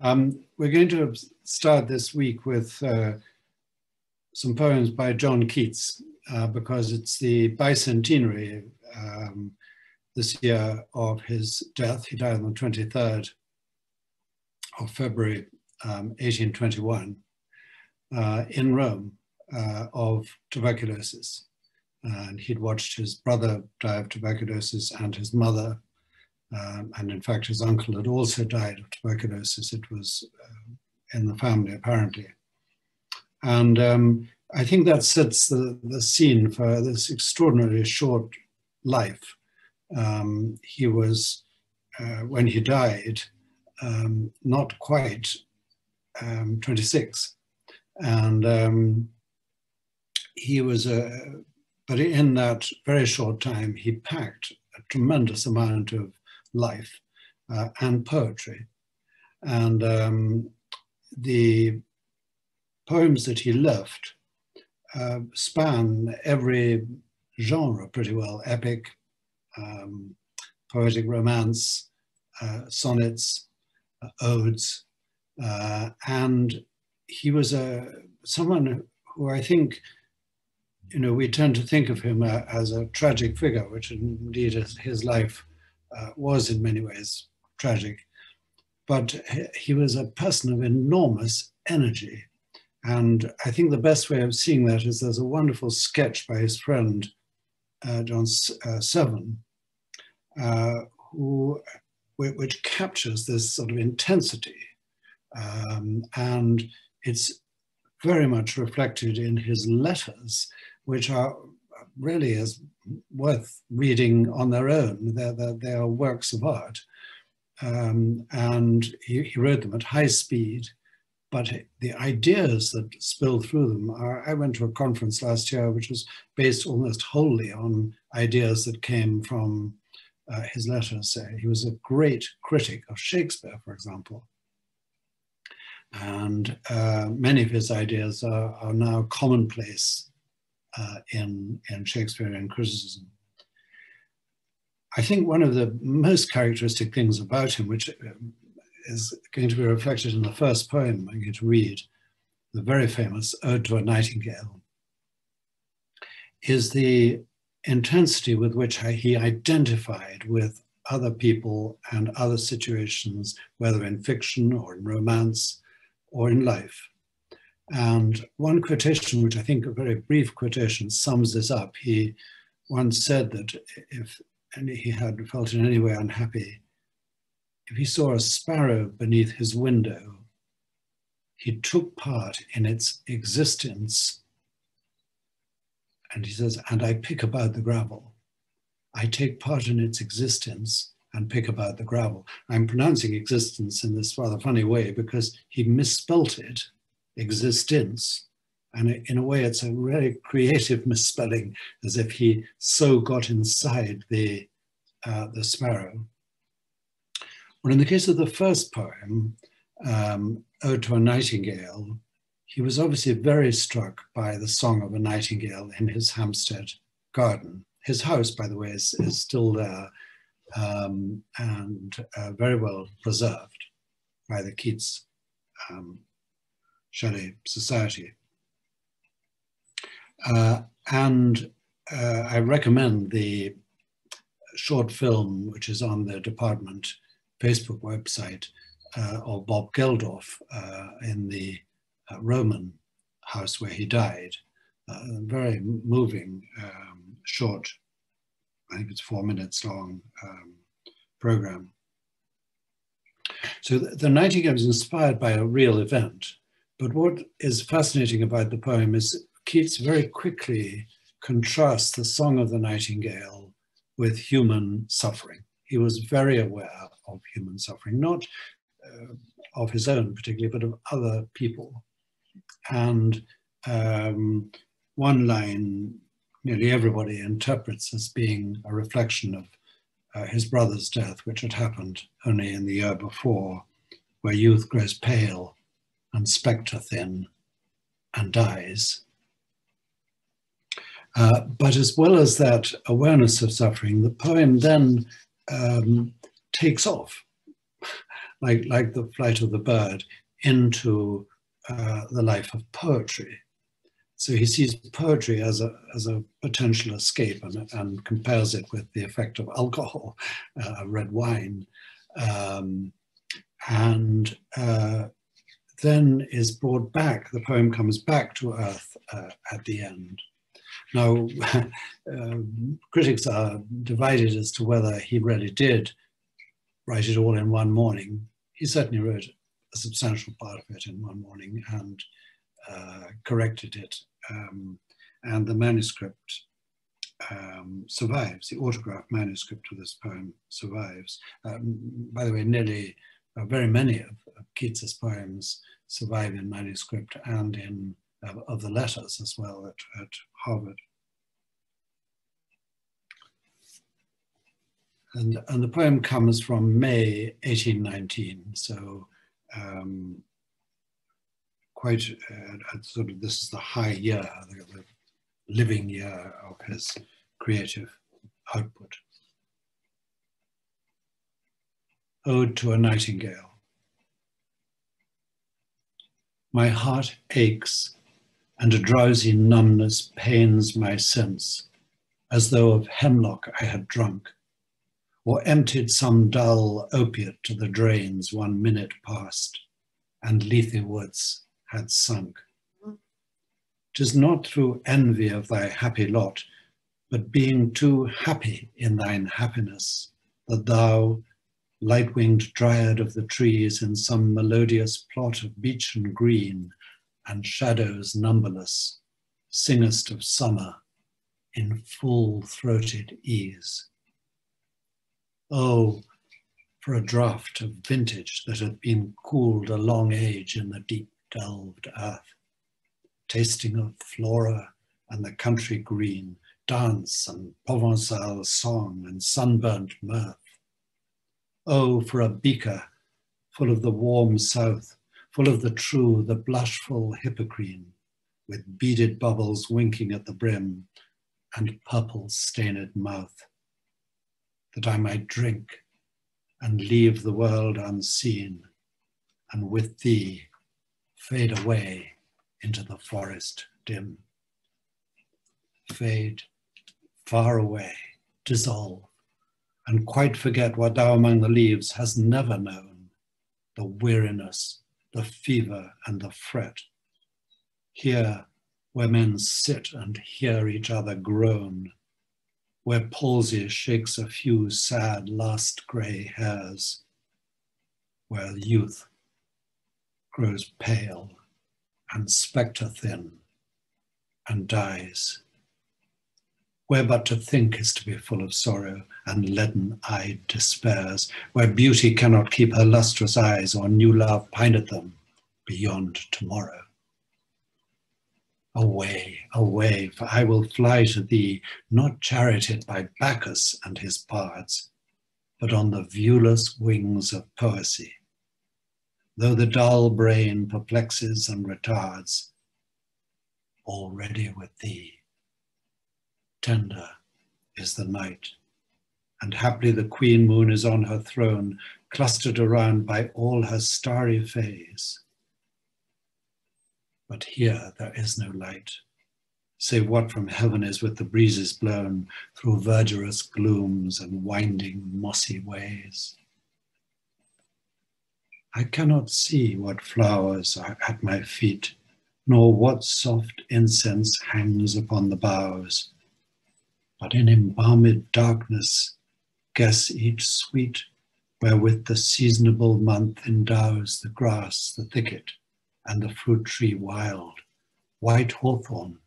We're going to start this week with some poems by John Keats, because it's the bicentenary this year of his death. He died on the 23rd of February, 1821, in Rome, of tuberculosis. And he'd watched his brother die of tuberculosis and his mother. And in fact, his uncle had also died of tuberculosis. It was in the family, apparently. And I think that sets the scene for this extraordinarily short life. He was, when he died, not quite 26. And he was, but in that very short time, he packed a tremendous amount of life and poetry. And the poems that he left span every genre pretty well: epic, poetic romance, sonnets, odes. And he was someone who I think, you know, we tend to think of him as a tragic figure, which indeed his life was in many ways tragic, but he was a person of enormous energy. And I think the best way of seeing that is there's a wonderful sketch by his friend, John Severn, which captures this sort of intensity. And it's very much reflected in his letters, which are really is worth reading on their own. They are works of art. And he wrote them at high speed, but the ideas that spill through them are, I went to a conference last year which was based almost wholly on ideas that came from his letters. He was a great critic of Shakespeare, for example. And many of his ideas are now commonplace in Shakespearean criticism. I think one of the most characteristic things about him, which is going to be reflected in the first poem I'm going to read, the very famous Ode to a Nightingale, is the intensity with which he identified with other people and other situations, whether in fiction or in romance or in life. And one quotation, which I think a very brief quotation, sums this up. He once said that if he had felt in any way unhappy, if he saw a sparrow beneath his window, he took part in its existence. And he says, and I pick about the gravel. I take part in its existence and pick about the gravel. I'm pronouncing existence in this rather funny way because he misspelt it, existence. And in a way, it's a really creative misspelling, as if he so got inside the sparrow. Well, in the case of the first poem, Ode to a Nightingale, he was obviously very struck by the song of a nightingale in his Hampstead garden. His house, by the way, is still there and very well preserved by the Keats Shelley Society. And I recommend the short film, which is on the department Facebook website, of Bob Geldof in the Roman house where he died. Very moving, short, I think it's 4 minutes long program. So the Nightingale is inspired by a real event, but what is fascinating about the poem is Keats very quickly contrasts the song of the nightingale with human suffering. He was very aware of human suffering, not of his own particularly, but of other people. And one line nearly everybody interprets as being a reflection of his brother's death, which had happened only in the year before, where youth grows pale and spectre thin and dies. But as well as that awareness of suffering, the poem then takes off. like the flight of the bird, into the life of poetry. So he sees poetry as a potential escape, and compares it with the effect of alcohol, red wine, and then is brought back. The poem comes back to earth at the end. Now, critics are divided as to whether he really did write it all in one morning. He certainly wrote a substantial part of it in one morning and corrected it. And the manuscript survives. The autograph manuscript of this poem survives. By the way, very many of Keats's poems survive in manuscript and in of the letters as well at Harvard. And the poem comes from May 1819, so quite sort of, this is the high year, the living year of his creative output. Ode to a Nightingale. My heart aches, and a drowsy numbness pains my sense, as though of hemlock I had drunk, or emptied some dull opiate to the drains 1 minute past, and Lethe woods had sunk. 'Tis not through envy of thy happy lot, but being too happy in thine happiness, that thou, light-winged dryad of the trees, in some melodious plot of beechen green and shadows numberless, singest of summer in full-throated ease. Oh, for a draught of vintage that had been cooled a long age in the deep-delved earth, tasting of flora and the country green, dance and Provençal song and sunburnt mirth. Oh, for a beaker full of the warm south, full of the true, the blushful Hippocrene, with beaded bubbles winking at the brim and purple-stained mouth, that I might drink and leave the world unseen, and with thee fade away into the forest dim. Fade far away, dissolve, and quite forget what thou among the leaves hast never known, the weariness, the fever, and the fret. Here, where men sit and hear each other groan, where palsy shakes a few sad last grey hairs, where youth grows pale and spectre thin and dies, where but to think is to be full of sorrow and leaden-eyed despairs, where beauty cannot keep her lustrous eyes, or new love pineth them beyond tomorrow. Away, away, for I will fly to thee, not charioted by Bacchus and his bards, but on the viewless wings of poesy. Though the dull brain perplexes and retards, already with thee. Tender is the night, and haply the queen moon is on her throne, clustered around by all her starry fays. But here there is no light, save what from heaven is with the breezes blown through verdurous glooms and winding mossy ways. I cannot see what flowers are at my feet, nor what soft incense hangs upon the boughs, but in embalmed darkness guess each sweet wherewith the seasonable month endows the grass, the thicket, and the fruit tree wild, white hawthorn,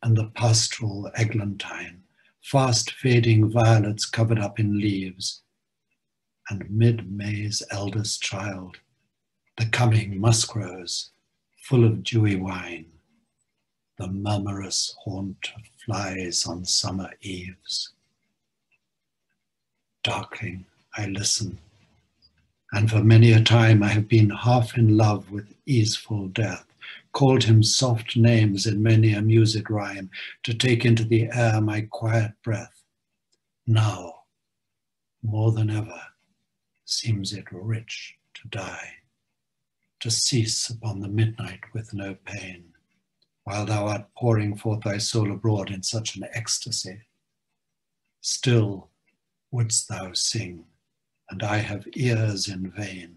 and the pastoral eglantine, fast fading violets covered up in leaves, and mid-May's eldest child, the coming musk-rose, full of dewy wine, the murmurous haunt of flies on summer eves. Darkling, I listen, and for many a time I have been half in love with easeful death, called him soft names in many a mused rhyme, to take into the air my quiet breath. Now, more than ever, seems it rich to to die, to cease upon the midnight with no pain, while thou art pouring forth thy soul abroad in such an ecstasy. Still wouldst thou sing, and I have ears in vain,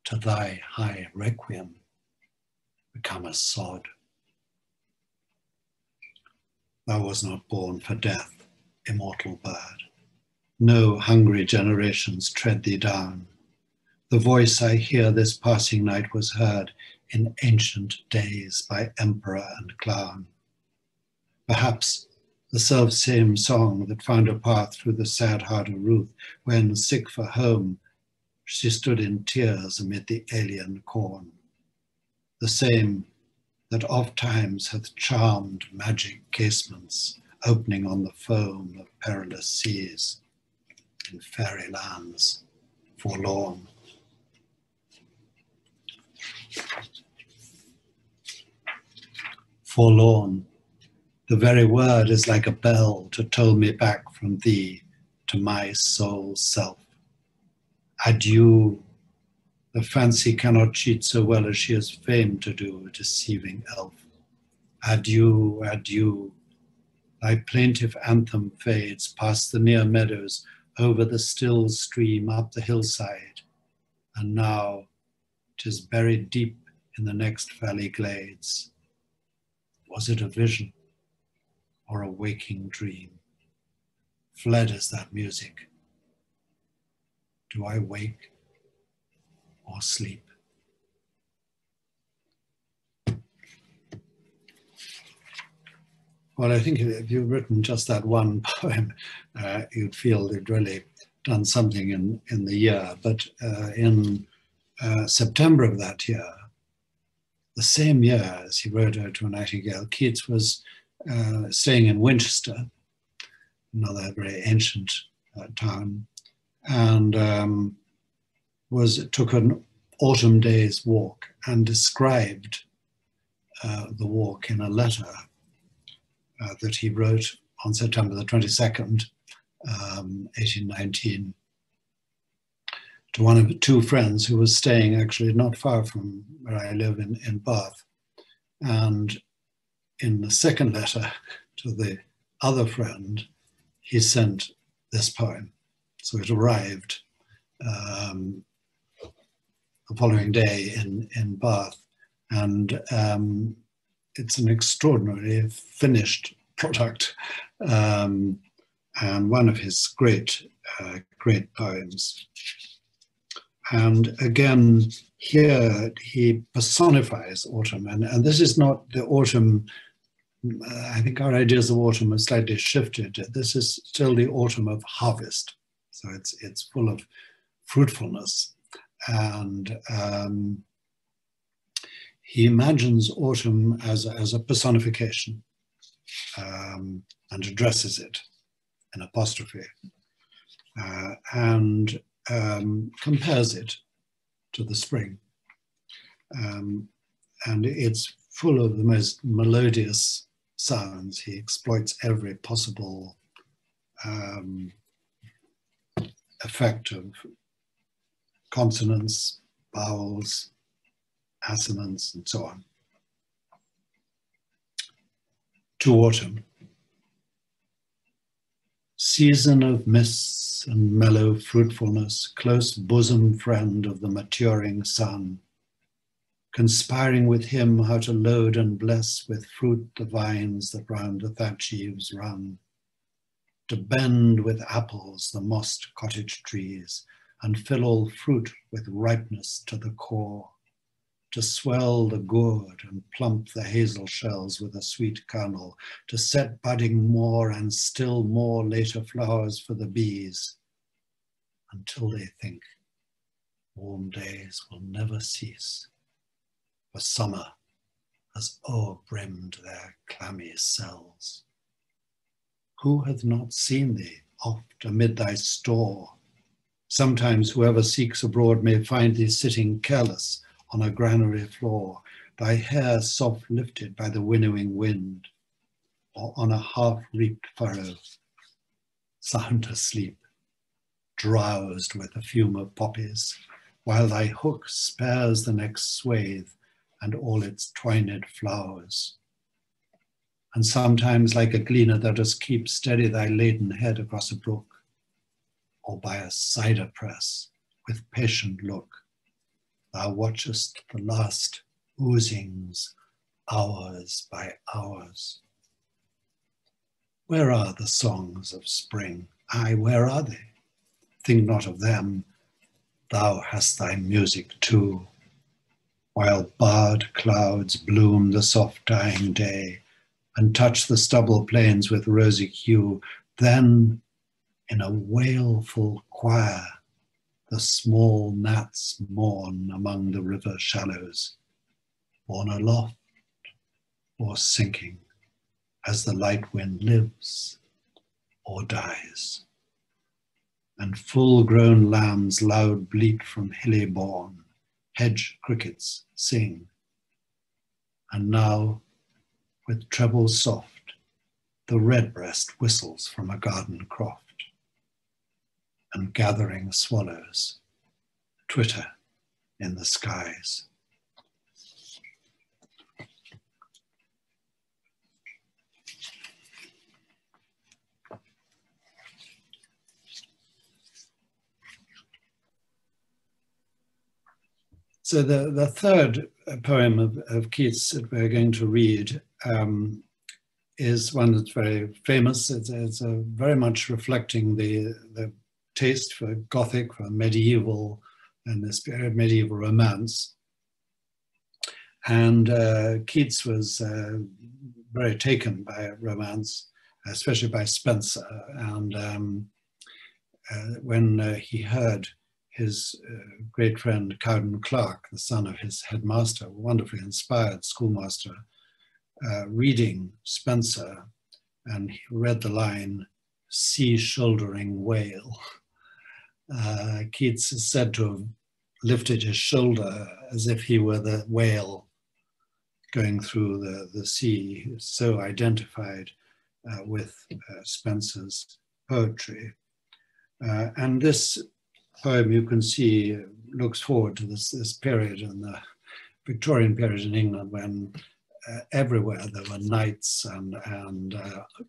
to thy high requiem become a sod. Thou wast not born for death, immortal bird. No hungry generations tread thee down. The voice I hear this passing night was heard in ancient days by emperor and clown. Perhaps the self-same song that found a path through the sad heart of Ruth, when, sick for home, she stood in tears amid the alien corn. The same that oft times hath charmed magic casements, opening on the foam of perilous seas, in fairy lands forlorn. Forlorn, the very word is like a bell to toll me back from thee to my soul's self. Adieu, the fancy cannot cheat so well as she is famed to do, a deceiving elf. Adieu, adieu, thy plaintive anthem fades past the near meadows, over the still stream, up the hillside, and now 'tis buried deep in the next valley glades. Was it a vision or a waking dream? Fled is that music. Do I wake or sleep? Well, I think if you've written just that one poem, you'd feel you'd really done something in the year. But in September of that year, the same year as he wrote to a Nightingale, Keats was staying in Winchester, another very ancient town, and took an autumn day's walk and described the walk in a letter that he wrote on September the 22nd, 1819, to one of two friends who was staying actually not far from where I live in Bath. And in the second letter to the other friend, he sent this poem. So it arrived the following day in Bath, and it's an extraordinarily finished product, and one of his great poems. And again, here he personifies autumn, and this is not the autumn. I think our ideas of autumn have slightly shifted. This is still the autumn of harvest, so it's full of fruitfulness, and he imagines autumn as a personification, and addresses it in apostrophe, and compares it to the spring. And it's full of the most melodious sounds. He exploits every possible effect of consonants, vowels, assonance, and so on. To autumn. Season of mists and mellow fruitfulness, close bosom friend of the maturing sun, conspiring with him how to load and bless with fruit the vines that round the thatch eaves run, to bend with apples the mossed cottage trees, and fill all fruit with ripeness to the core, to swell the gourd and plump the hazel shells with a sweet kernel, to set budding more and still more later flowers for the bees, until they think warm days will never cease, for summer has o'erbrimmed their clammy cells. Who hath not seen thee oft amid thy store? Sometimes whoever seeks abroad may find thee sitting careless on a granary floor, thy hair soft lifted by the winnowing wind, or on a half-reaped furrow, sound asleep, drowsed with the fume of poppies, while thy hook spares the next swathe and all its twined flowers. And sometimes, like a gleaner, thou dost keep steady thy laden head across a brook, or by a cider press with patient look, thou watchest the last oozings hours by hours. Where are the songs of spring? Aye, where are they? Think not of them, thou hast thy music too. While barred clouds bloom the soft dying day, and touch the stubble plains with rosy hue, then in a wailful choir the small gnats mourn among the river shallows, borne aloft or sinking as the light wind lives or dies. And full-grown lambs loud bleat from hilly bourne, hedge crickets sing. And now, with treble soft, the redbreast whistles from a garden croft, and gathering swallows twitter in the skies. So the third poem of Keats that we're going to read is one that's very famous. It's very much reflecting the taste for Gothic, for medieval, and the spirit of medieval romance. And Keats was very taken by romance, especially by Spenser. And when he heard his great friend Cowden Clarke, the son of his headmaster, wonderfully inspired schoolmaster, reading Spenser, and he read the line, "Sea shouldering whale." Keats is said to have lifted his shoulder as if he were the whale going through the sea. He was so identified with Spenser's poetry. And this poem, you can see, looks forward to this period in the Victorian period in England when everywhere there were knights and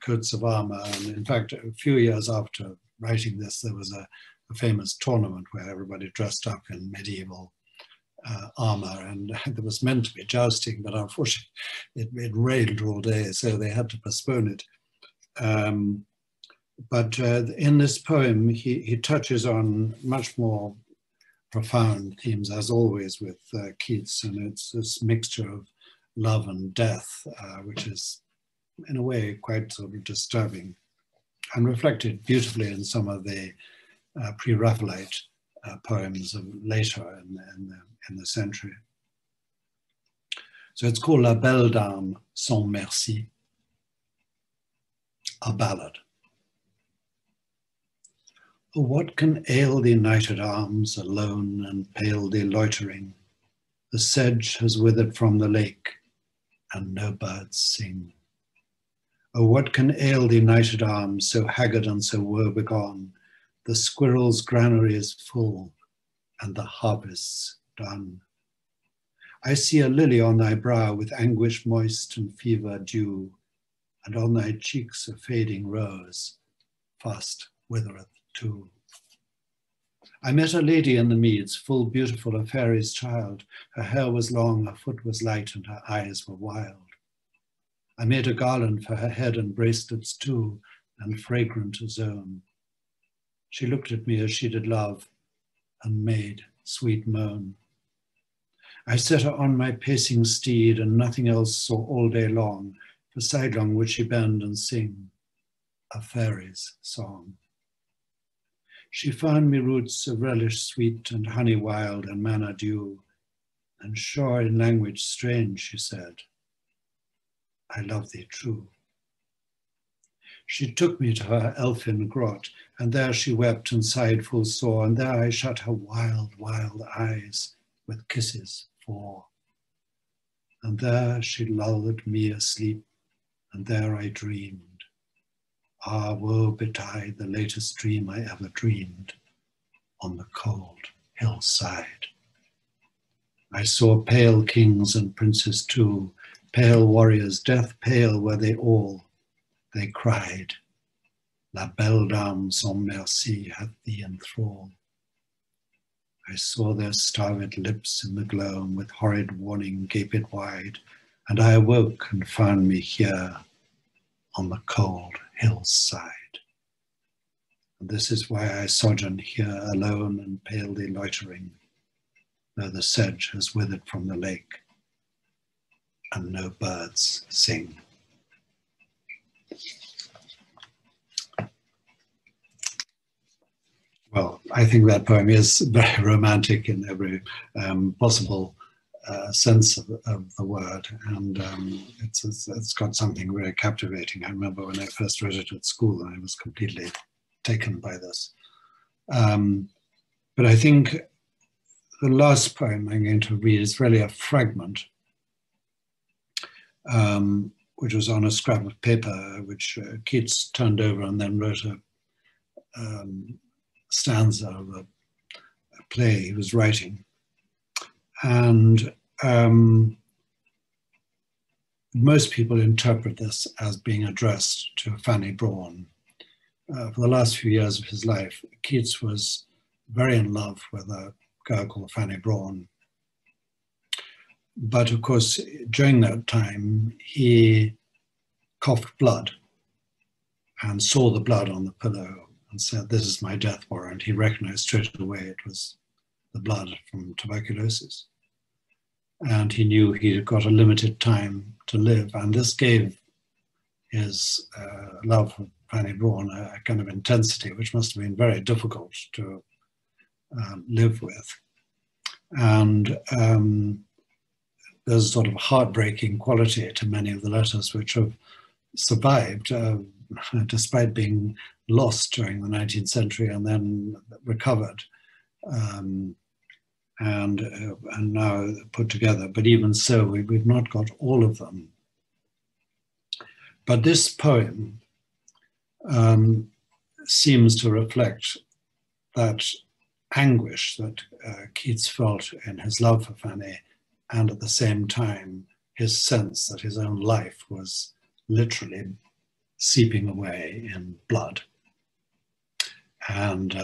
coats of armor. And in fact, a few years after writing this, there was a famous tournament where everybody dressed up in medieval armor, and there was meant to be jousting, but unfortunately it rained all day, so they had to postpone it. But in this poem, he touches on much more profound themes, as always with Keats, and it's this mixture of love and death, which is in a way quite sort of disturbing, and reflected beautifully in some of the pre-Raphaelite poems of later in the century. So it's called La Belle Dame sans Merci, a ballad. Oh, what can ail thee, knight-at-arms, alone and pale thee loitering? The sedge has withered from the lake, and no birds sing. Oh, what can ail thee, knight-at-arms, so haggard and so woe-begone? The squirrel's granary is full, and the harvest's done. I see a lily on thy brow with anguish moist and fever dew, and on thy cheeks a fading rose, fast withereth too. I met a lady in the meads, full beautiful, a fairy's child. Her hair was long, her foot was light, and her eyes were wild. I made a garland for her head and bracelets too, and fragrant as own. She looked at me as she did love, and made sweet moan. I set her on my pacing steed, and nothing else saw all day long, for sidelong would she bend and sing a fairy's song. She found me roots of relish sweet, and honey wild, and manna dew, and sure in language strange she said, I love thee true. She took me to her elfin grot, and there she wept and sighed full sore, and there I shut her wild, wild eyes with kisses for. And there she lulled me asleep, and there I dreamed. Ah, woe betide the latest dream I ever dreamed on the cold hillside. I saw pale kings and princes too, pale warriors, death pale were they all. They cried, La belle dame sans merci hath thee in thrall. I saw their starved lips in the gloam, with horrid warning gaped wide, and I awoke and found me here on the cold hillside. And this is why I sojourn here alone and palely loitering, though the sedge has withered from the lake and no birds sing. Well, I think that poem is very romantic in every possible sense of the word, and it's got something very captivating. I remember when I first read it at school, I was completely taken by this. But I think the last poem I'm going to read is really a fragment, which was on a scrap of paper, which Keats turned over and then wrote a stanza of a play he was writing. And most people interpret this as being addressed to Fanny Brawne. For the last few years of his life, Keats was very in love with a girl called Fanny Brawne. But of course, during that time, he coughed blood and saw the blood on the pillow and said, "This is my death warrant." He recognized straight away it was the blood from tuberculosis. And he knew he had got a limited time to live. And this gave his love for Fanny Brawne a kind of intensity, which must have been very difficult to live with. And there's a sort of heartbreaking quality to many of the letters which have survived, despite being lost during the 19th century and then recovered and now put together. But even so, we've not got all of them. But this poem seems to reflect that anguish that Keats felt in his love for Fanny, and at the same time, his sense that his own life was literally seeping away in blood. And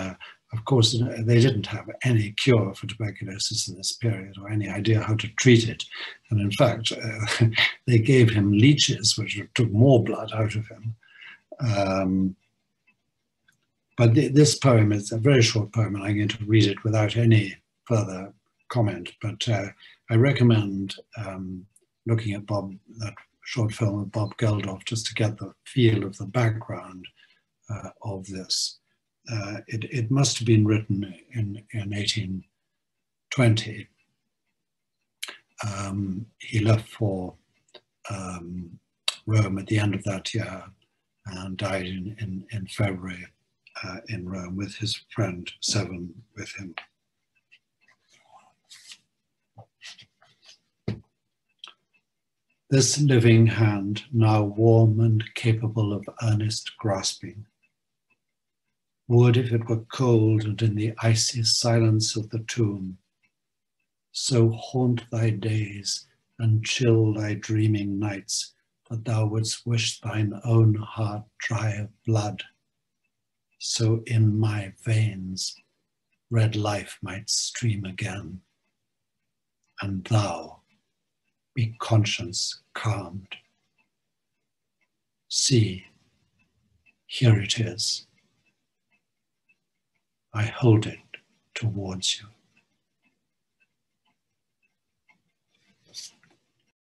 of course, they didn't have any cure for tuberculosis in this period or any idea how to treat it. And in fact, they gave him leeches, which took more blood out of him. But this poem is a very short poem, and I'm going to read it without any further comment. But I recommend looking at that short film of Bob Geldof, just to get the feel of the background of this. It must have been written in 1820. He left for Rome at the end of that year and died in February in Rome with his friend Seven with him. This living hand, now warm and capable of earnest grasping, would, if it were cold and in the icy silence of the tomb, so haunt thy days and chill thy dreaming nights that thou wouldst wish thine own heart dry of blood, so in my veins red life might stream again, and thou be conscience calmed. See, here it is. I hold it towards you.